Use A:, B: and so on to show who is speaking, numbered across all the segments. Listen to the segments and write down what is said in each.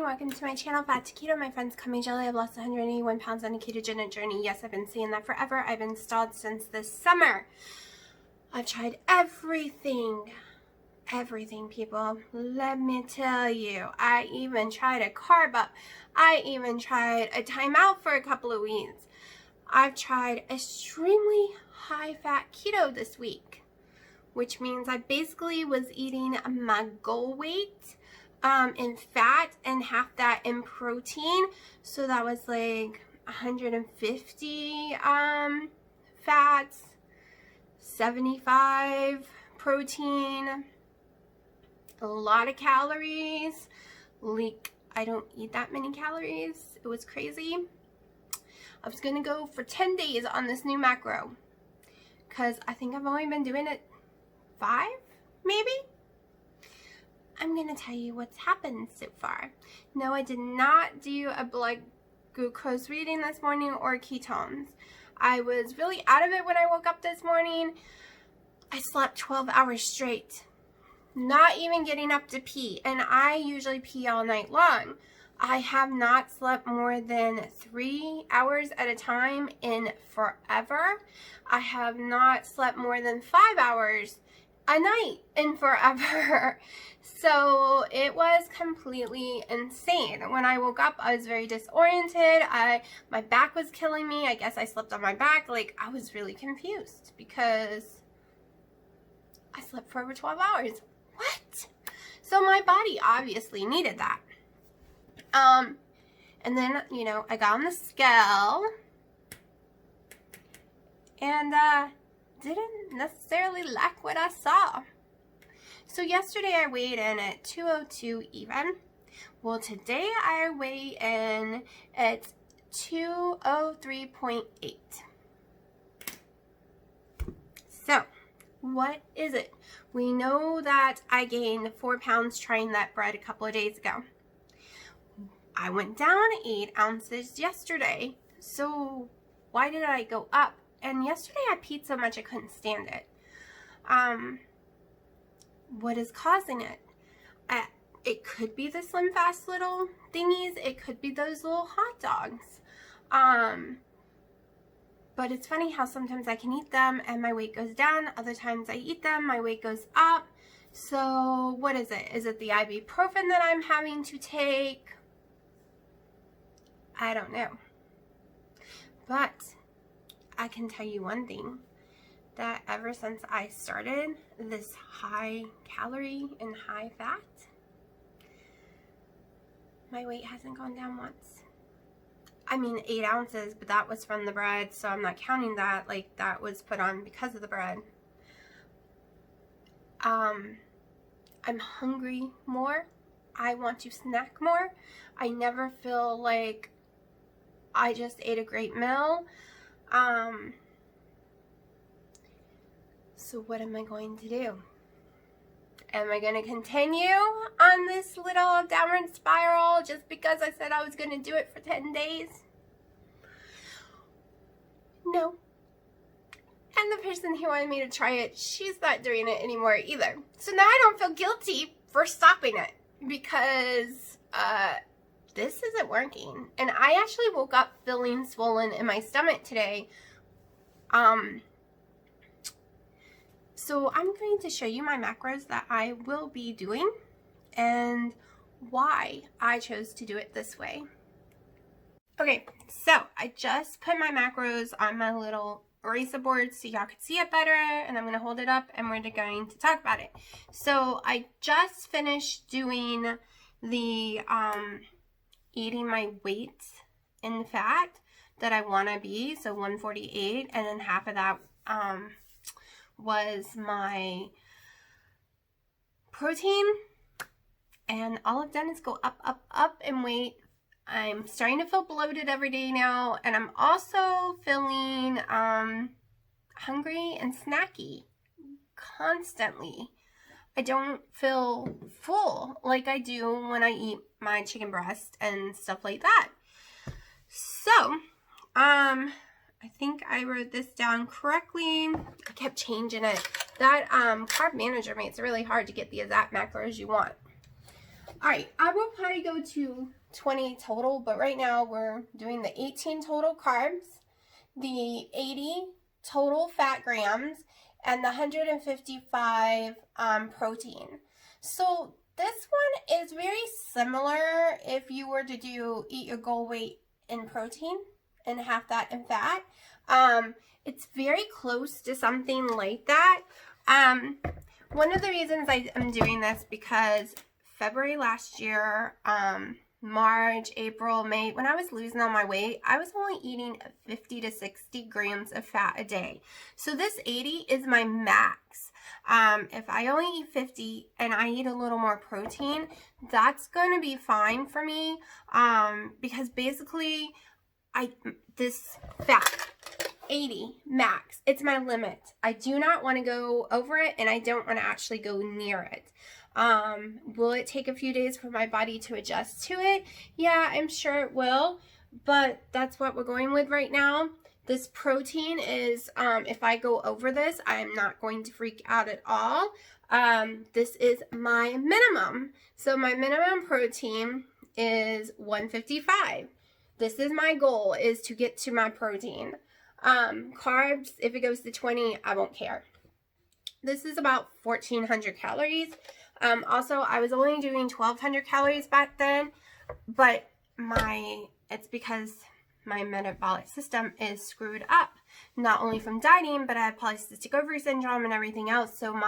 A: welcome to my channel, Fat to Keto. My friends, call me Jelly. I've lost 181 pounds on a ketogenic journey. Yes, I've been saying that forever. I've been stalled since this summer. I've tried everything, people. Let me tell you. I even tried a carb up. I even tried a timeout for a couple of weeks. I've tried extremely high-fat keto this week, which means I basically was eating my goal weight in fat and half that in protein. So that was like 150 fats, 75 protein, a lot of calories. I don't eat that many calories. It was crazy. I was gonna go for 10 days on this new macro because I think I've only been doing it 5, maybe. I'm going to tell you what's happened so far. No, I did not do a blood glucose reading this morning or ketones. I was really out of it when I woke up this morning. I slept 12 hours straight, not even getting up to pee, and I usually pee all night long. I have not slept more than 3 hours at a time in forever. I have not slept more than 5 hours a night in forever. So it was completely insane. When I woke up, I was very disoriented. My back was killing me. I guess I slept on my back. Like, I was really confused because I slept for over 12 hours. What? So my body obviously needed that. And then, you know, I got on the scale and didn't necessarily like what I saw. So yesterday I weighed in at 202 even. Well, today I weigh in at 203.8. So, what is it? We know that I gained 4 pounds trying that bread a couple of days ago. I went down 8 ounces yesterday. So, why did I go up? And yesterday I peed so much I couldn't stand it. What is causing it? It could be the Slim Fast little thingies. It could be those little hot dogs. But it's funny how sometimes I can eat them and my weight goes down. Other times I eat them, my weight goes up. So what is it? Is it the ibuprofen that I'm having to take? I don't know. But I can tell you one thing, that ever since I started this high calorie and high fat, my weight hasn't gone down once. I mean 8 ounces, but that was from the bread, so I'm not counting that. Like, that was put on because of the bread. I'm hungry more. I want to snack more. I never feel like I just ate a great meal. So what am I going to do? Am I going to continue on this little downward spiral just because I said I was going to do it for 10 days? No. And the person who wanted me to try it, she's not doing it anymore either. So now I don't feel guilty for stopping it because this isn't working. And I actually woke up feeling swollen in my stomach today. So I'm going to show you my macros that I will be doing and why I chose to do it this way. Okay, so I just put my macros on my little eraser board so y'all could see it better, and I'm going to hold it up and we're going to talk about it. So I just finished doing the eating my weight in fat that I want to be, so 148, and then half of that was my protein, and all I've done is go up in weight. I'm starting to feel bloated every day now, and I'm also feeling hungry and snacky constantly. I don't feel full like I do when I eat my chicken breast and stuff like that. So, I think I wrote this down correctly. I kept changing it. That carb manager makes it really hard to get the exact macros you want. All right, I will probably go to 20 total, but right now we're doing the 18 total carbs, the 80 total fat grams, and the 155 protein. So this one is very similar if you were to do eat your goal weight in protein and half that in fat. It's very close to something like that. One of the reasons I am doing this because February last year, March, April, May, when I was losing all my weight, I was only eating 50 to 60 grams of fat a day. So this 80 is my max. If I only eat 50 and I eat a little more protein, that's going to be fine for me, because basically this fat 80 max, it's my limit. I do not want to go over it, and I don't want to actually go near it. Will it take a few days for my body to adjust to it? Yeah, I'm sure it will, but that's what we're going with right now. This protein is, if I go over this, I'm not going to freak out at all. This is my minimum. So my minimum protein is 155. This is my goal, is to get to my protein. Carbs, if it goes to 20, I won't care. This is about 1,400 calories. Also, I was only doing 1,200 calories back then, but it's because my metabolic system is screwed up, not only from dieting, but I have polycystic ovary syndrome and everything else. So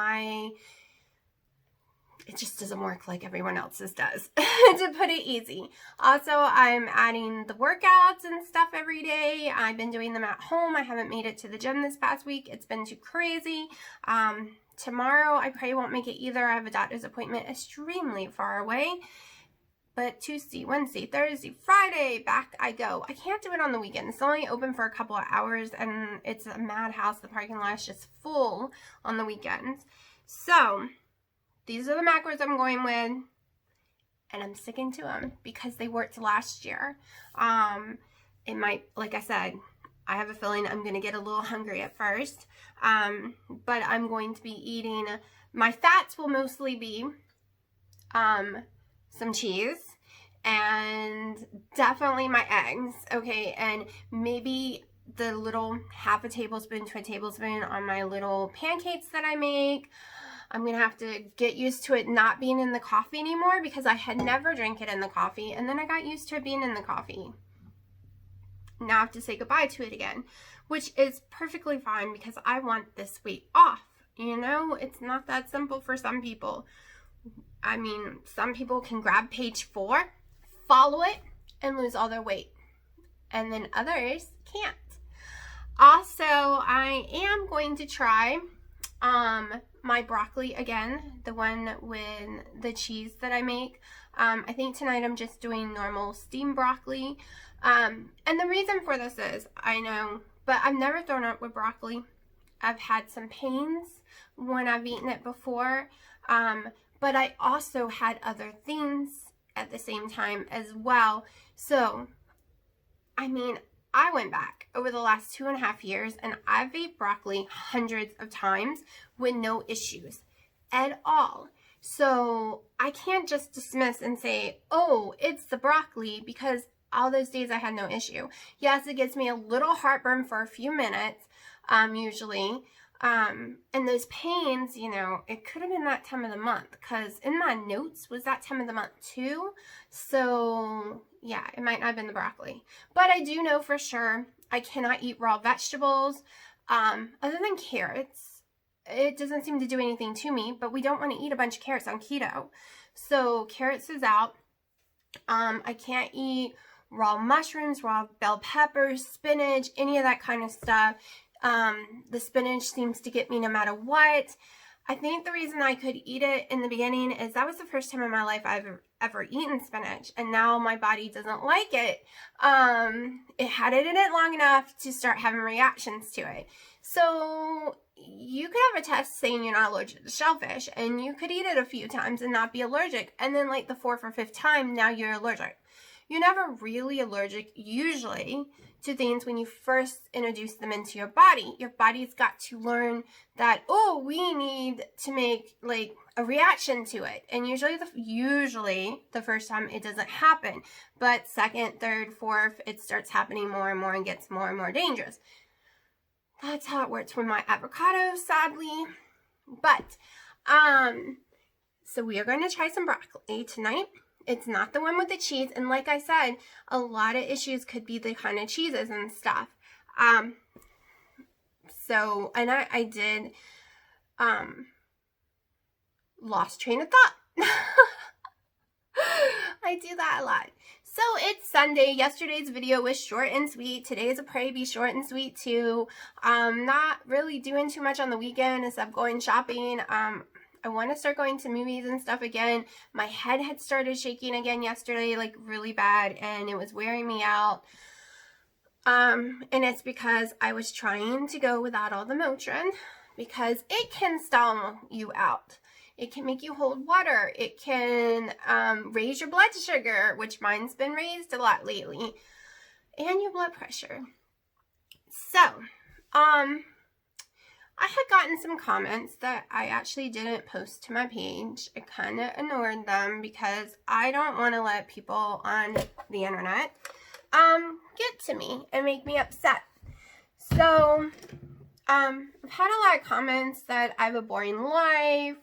A: it just doesn't work like everyone else's does, to put it easy. Also, I'm adding the workouts and stuff every day. I've been doing them at home. I haven't made it to the gym this past week. It's been too crazy. Tomorrow, I probably won't make it either. I have a doctor's appointment extremely far away. But Tuesday, Wednesday, Thursday, Friday, back I go. I can't do it on the weekends. It's only open for a couple of hours, and it's a madhouse. The parking lot is just full on the weekends. So these are the macros I'm going with, and I'm sticking to them because they worked last year. It might, like I said, I have a feeling I'm going to get a little hungry at first, but I'm going to be eating, my fats will mostly be some cheese and definitely my eggs, okay, and maybe the little half a tablespoon to a tablespoon on my little pancakes that I make. I'm going to have to get used to it not being in the coffee anymore because I had never drank it in the coffee, and then I got used to it being in the coffee. Now I have to say goodbye to it again, which is perfectly fine because I want this weight off. You know, it's not that simple for some people. I mean, some people can grab page 4, follow it, and lose all their weight. And then others can't. Also, I am going to try my broccoli again, the one with the cheese that I make. I think tonight I'm just doing normal steamed broccoli. And the reason for this is, I know, but I've never thrown up with broccoli. I've had some pains when I've eaten it before, but I also had other things at the same time as well. So, I mean, I went back over the last 2.5 years and I've ate broccoli hundreds of times with no issues at all. So I can't just dismiss and say, oh, it's the broccoli, because all those days I had no issue. Yes, it gives me a little heartburn for a few minutes, usually. And those pains, you know, it could have been that time of the month, because in my notes was that time of the month too. So yeah, it might not have been the broccoli. But I do know for sure I cannot eat raw vegetables, other than carrots. It doesn't seem to do anything to me, but we don't want to eat a bunch of carrots on keto. So carrots is out. I can't eat raw mushrooms, raw bell peppers, spinach, any of that kind of stuff. The spinach seems to get me no matter what. I think the reason I could eat it in the beginning is that was the first time in my life I've ever eaten spinach, and now my body doesn't like it. It had it in it long enough to start having reactions to it. So you could have a test saying you're not allergic to shellfish, and you could eat it a few times and not be allergic, and then like the 4th or 5th time, now you're allergic. You're never really allergic usually to things when you first introduce them into your body. Your body's got to learn that, oh, we need to make like a reaction to it. And usually the first time it doesn't happen, but second, third, fourth, it starts happening more and more and gets more and more dangerous. That's how it works with my avocado, sadly. But, so we are going to try some broccoli tonight. It's not the one with the cheese. And like I said, a lot of issues could be the kind of cheeses and stuff. So, and I did, lost train of thought. I do that a lot. So it's Sunday. Yesterday's video was short and sweet. Today's will probably be short and sweet too. Not really doing too much on the weekend except going shopping. I want to start going to movies and stuff again. My head had started shaking again yesterday, like really bad, and it was wearing me out. And it's because I was trying to go without all the Motrin because it can stall you out. It can make you hold water. It can raise your blood sugar, which mine's been raised a lot lately, and your blood pressure. So, I had gotten some comments that I actually didn't post to my page. I kind of ignored them because I don't want to let people on the internet get to me and make me upset. So, I've had a lot of comments that I have a boring life.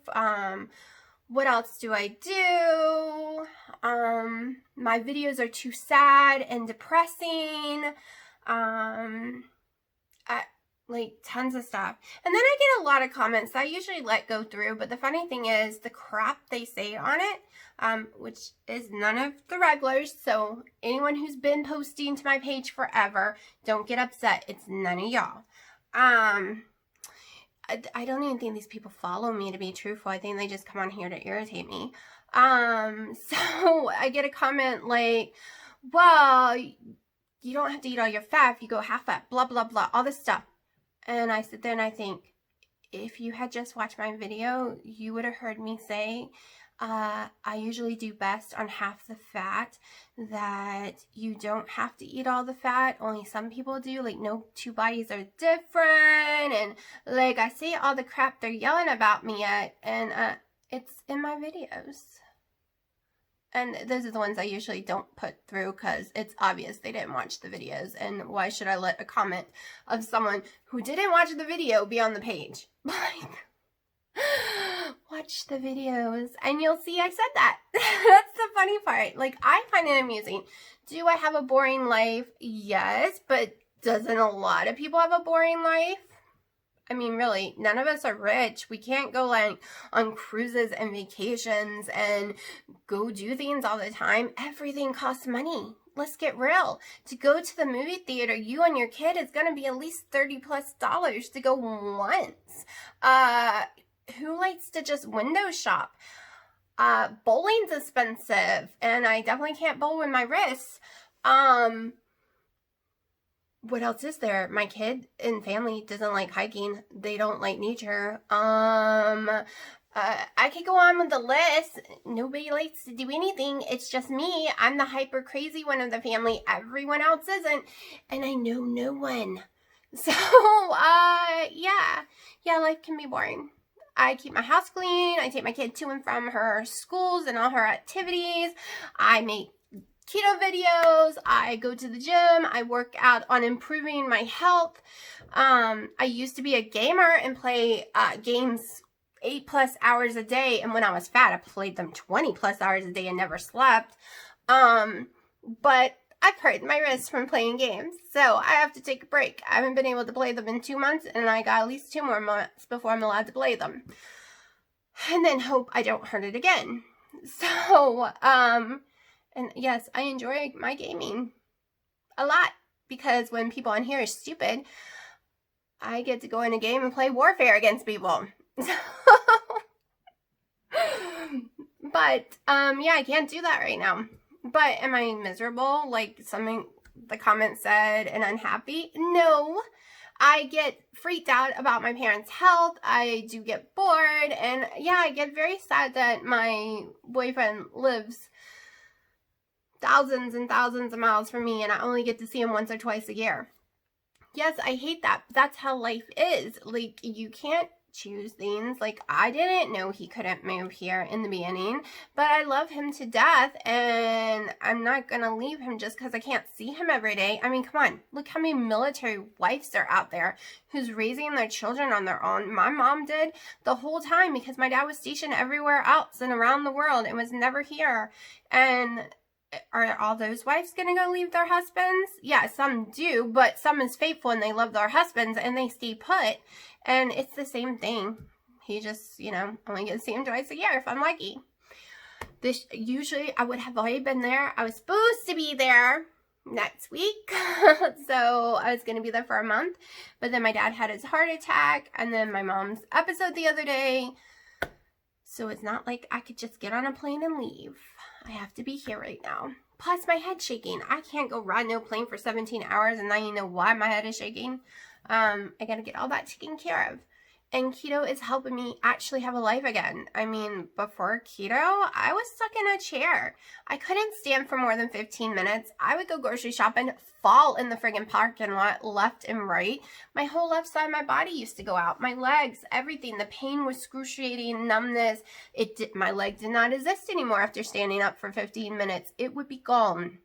A: What else do I do? My videos are too sad and depressing. Like tons of stuff. And then I get a lot of comments that I usually let go through, but the funny thing is the crap they say on it, which is none of the regulars, so anyone who's been posting to my page forever, don't get upset. It's none of y'all. I don't even think these people follow me, to be truthful. I think they just come on here to irritate me. So I get a comment like, well, you don't have to eat all your fat if you go half fat, blah, blah, blah, all this stuff. And I sit there and I think, if you had just watched my video, you would have heard me say, I usually do best on half the fat, that you don't have to eat all the fat, only some people do, like no two bodies are different, and like I say all the crap they're yelling about me at, and it's in my videos. And those are the ones I usually don't put through because it's obvious they didn't watch the videos. And why should I let a comment of someone who didn't watch the video be on the page? Like, watch the videos and you'll see I said that. That's the funny part. Like, I find it amusing. Do I have a boring life? Yes, but doesn't a lot of people have a boring life? I mean, really, none of us are rich. We can't go like on cruises and vacations and go do things all the time. Everything costs money. Let's get real. To go to the movie theater, you and your kid, is going to be at least $30+ to go once. Who likes to just window shop? Bowling's expensive, and I definitely can't bowl with my wrists. What else is there? My kid and family doesn't like hiking. They don't like nature. I could go on with the list. Nobody likes to do anything. It's just me. I'm the hyper crazy one of the family. Everyone else isn't. And I know no one. So, yeah, life can be boring. I keep my house clean. I take my kid to and from her schools and all her activities. I make keto videos. I go to the gym. I work out on improving my health. I used to be a gamer and play games 8+ hours a day, and when I was fat I played them 20+ hours a day and never slept. But I've hurt my wrist from playing games, so I have to take a break. I haven't been able to play them in 2 months, and I got at least 2 more months before I'm allowed to play them, and then hope I don't hurt it again. So and yes, I enjoy my gaming a lot, because when people on here are stupid, I get to go in a game and play warfare against people. But, yeah, I can't do that right now. But am I miserable, like something the comment said, and unhappy? No. I get freaked out about my parents' health. I do get bored. And, yeah, I get very sad that my boyfriend lives thousands and thousands of miles from me, and I only get to see him once or twice a year. Yes, I hate that, but that's how life is. Like, you can't choose things. Like, I didn't know he couldn't move here in the beginning, but I love him to death, and I'm not gonna leave him just because I can't see him every day. I mean, come on, look how many military wives are out there who's raising their children on their own. My mom did the whole time because my dad was stationed everywhere else and around the world and was never here. And are all those wives gonna go leave their husbands? Yeah, some do, but some is faithful and they love their husbands and they stay put. And it's the same thing. He just, you know, only gets to see him twice a year if I'm lucky. This usually I would have already been there. I was supposed to be there next week. So I was gonna be there for a month. But then my dad had his heart attack, and then my mom's episode the other day. So it's not like I could just get on a plane and leave. I have to be here right now. Plus, my head's shaking. I can't go ride no plane for 17 hours, and now you know why my head is shaking. I gotta get all that taken care of. And keto is helping me actually have a life again. I mean, before keto, I was stuck in a chair. I couldn't stand for more than 15 minutes. I would go grocery shopping, fall in the friggin' parking lot left and right. My whole left side of my body used to go out. My legs, everything. The pain was excruciating, numbness. My leg did not exist anymore after standing up for 15 minutes. It would be gone.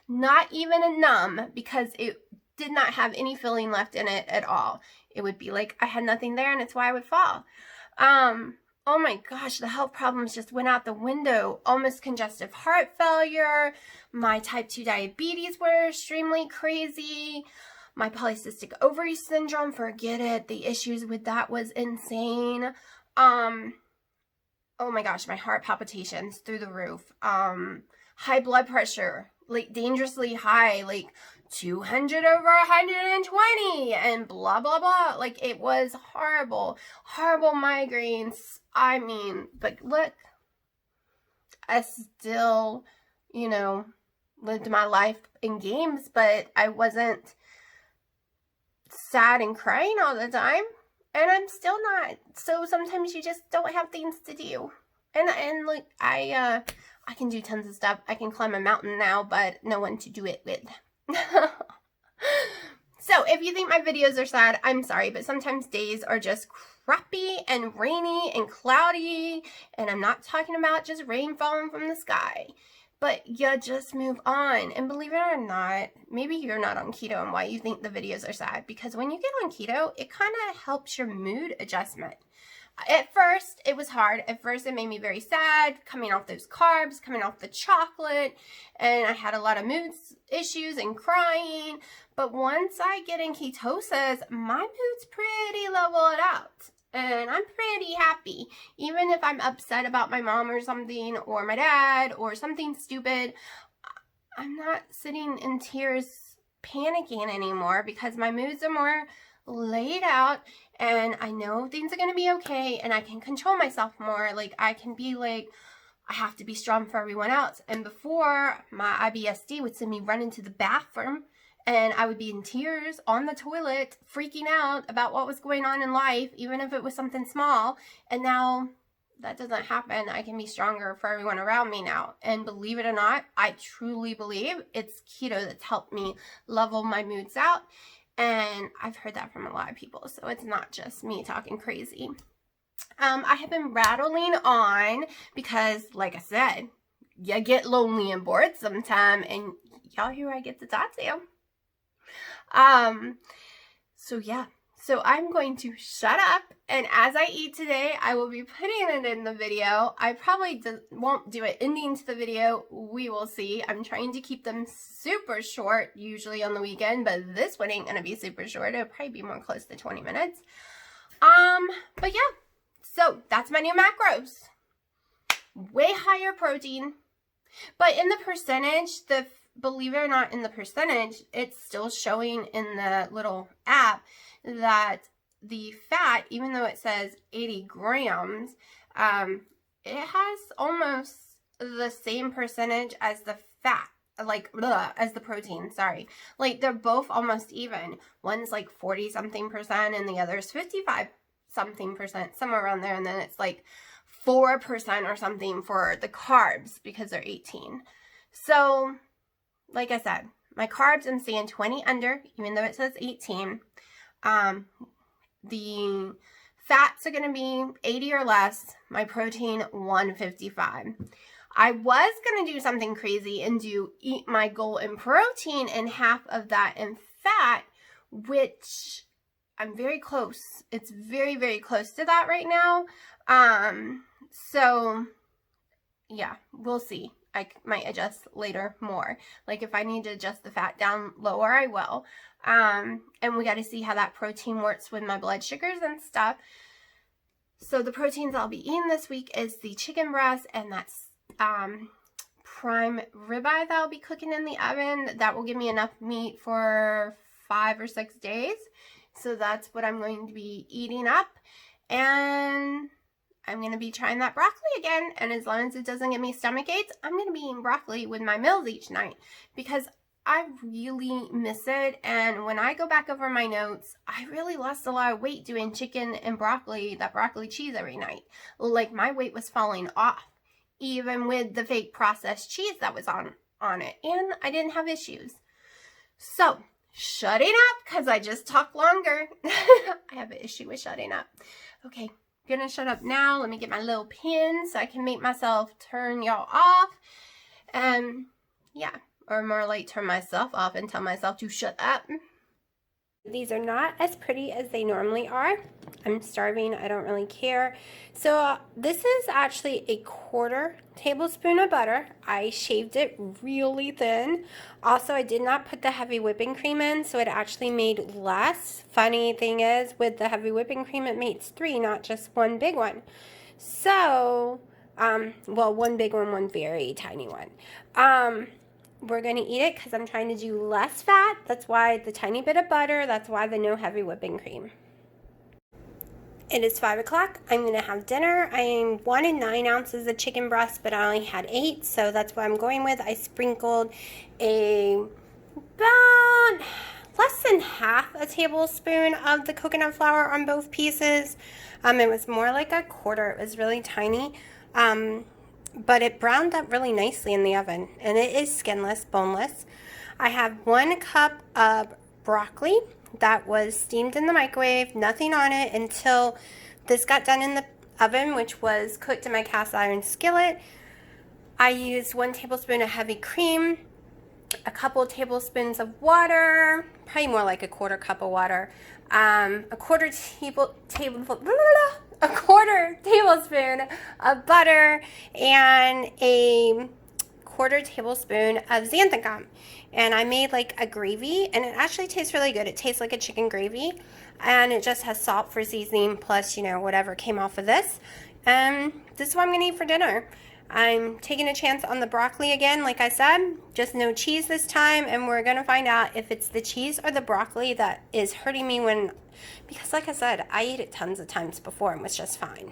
A: Not even a numb, because it did not have any feeling left in it at all. It would be like I had nothing there, and it's why I would fall. Oh my gosh, the health problems just went out the window. Almost congestive heart failure. My type 2 diabetes were extremely crazy. My polycystic ovary syndrome, forget it. The issues with that was insane. Oh my gosh, my heart palpitations through the roof. High blood pressure, like dangerously high, like 200 over 120 and blah, blah, blah. Like, it was horrible. Horrible migraines. I mean, but look, I still, you know, lived my life in games, but I wasn't sad and crying all the time. And I'm still not. So sometimes you just don't have things to do. And like, I can do tons of stuff. I can climb a mountain now, but no one to do it with. So if you think my videos are sad, I'm sorry, but sometimes days are just crappy and rainy and cloudy, and I'm not talking about just rain falling from the sky, but you just move on. And believe it or not, maybe you're not on keto and why you think the videos are sad, because when you get on keto, it kind of helps your mood adjustment. At first, it was hard. At first, it made me very sad, coming off those carbs, coming off the chocolate, and I had a lot of mood issues and crying. But once I get in ketosis, my mood's pretty leveled out, and I'm pretty happy. Even if I'm upset about my mom or something, or my dad, or something stupid, I'm not sitting in tears panicking anymore, because my moods are more laid out, and I know things are going to be okay, and I can control myself more. Like, I can be like, I have to be strong for everyone else. And before, my IBSD would send me running to the bathroom, and I would be in tears on the toilet, freaking out about what was going on in life, even if it was something small. And now that doesn't happen. I can be stronger for everyone around me now. And believe it or not, I truly believe it's keto that's helped me level my moods out. And I've heard that from a lot of people, so it's not just me talking crazy. I have been rattling on because, like I said, you get lonely and bored sometime, and y'all here I get to talk to. So yeah. So I'm going to shut up, and as I eat today, I will be putting it in the video. I probably won't do an ending to the video. We will see. I'm trying to keep them super short, usually on the weekend, but this one ain't gonna be super short. It'll probably be more close to 20 minutes. But yeah, so that's my new macros. Way higher protein, but in the percentage, believe it or not, in the percentage, it's still showing in the little app that the fat, even though it says 80 grams, it has almost the same percentage as the fat, like, as the protein, sorry. Like, they're both almost even. One's like 40-something% and the other's 55-something%, somewhere around there. And then it's like 4% or something for the carbs because they're 18. So, like I said, my carbs, I'm seeing 20 under, even though it says 18. The fats are going to be 80 or less. My protein, 155. I was going to do something crazy and eat my goal in protein and half of that in fat, which I'm very close. It's very, very close to that right now. So yeah, we'll see. I might adjust later more. Like if I need to adjust the fat down lower, I will. And we got to see how that protein works with my blood sugars and stuff. So the proteins I'll be eating this week is the chicken breast, and that's prime ribeye that I'll be cooking in the oven. That will give me enough meat for 5 or 6 days. So that's what I'm going to be eating up. And I'm going to be trying that broccoli again. And as long as it doesn't give me stomach aches, I'm going to be eating broccoli with my meals each night, because I really miss it. And when I go back over my notes, I really lost a lot of weight doing chicken and broccoli, that broccoli cheese every night. Like my weight was falling off, even with the fake processed cheese that was on it. And I didn't have issues. So, shutting up, because I just talk longer. I have an issue with shutting up. Okay, I'm going to shut up now. Let me get my little pin so I can make myself turn y'all off. Yeah. Or more like turn myself off and tell myself to shut up. These are not as pretty as they normally are. I'm starving. I don't really care. So this is actually a 1/4 tablespoon of butter. I shaved it really thin. Also, I did not put the heavy whipping cream in, so it actually made less. Funny thing is, with the heavy whipping cream, it makes 3, not just 1 big one. So, well, 1 big one, 1 very tiny one. We're going to eat it because I'm trying to do less fat. That's why the tiny bit of butter. That's why the no heavy whipping cream. It is 5 o'clock. I'm going to have dinner. I wanted 9 ounces of chicken breast, but I only had 8, so that's what I'm going with. I sprinkled about less than half a tablespoon of the coconut flour on both pieces. It was more like a 1/4. It was really tiny. But it browned up really nicely in the oven, and it is skinless, boneless. I have 1 cup of broccoli that was steamed in the microwave, nothing on it until this got done in the oven, which was cooked in my cast iron skillet. I used 1 tablespoon of heavy cream, a couple tablespoons of water, probably more like a 1/4 cup of water, a 1/4 tablespoon of butter, and a 1/4 tablespoon of xanthan gum. And I made like a gravy, and it actually tastes really good. It tastes like a chicken gravy, and it just has salt for seasoning, plus, you know, whatever came off of this. And this is what I'm going to eat for dinner. I'm taking a chance on the broccoli again, like I said, just no cheese this time, and we're going to find out if it's the cheese or the broccoli that is hurting me because like I said, I ate it tons of times before and was just fine.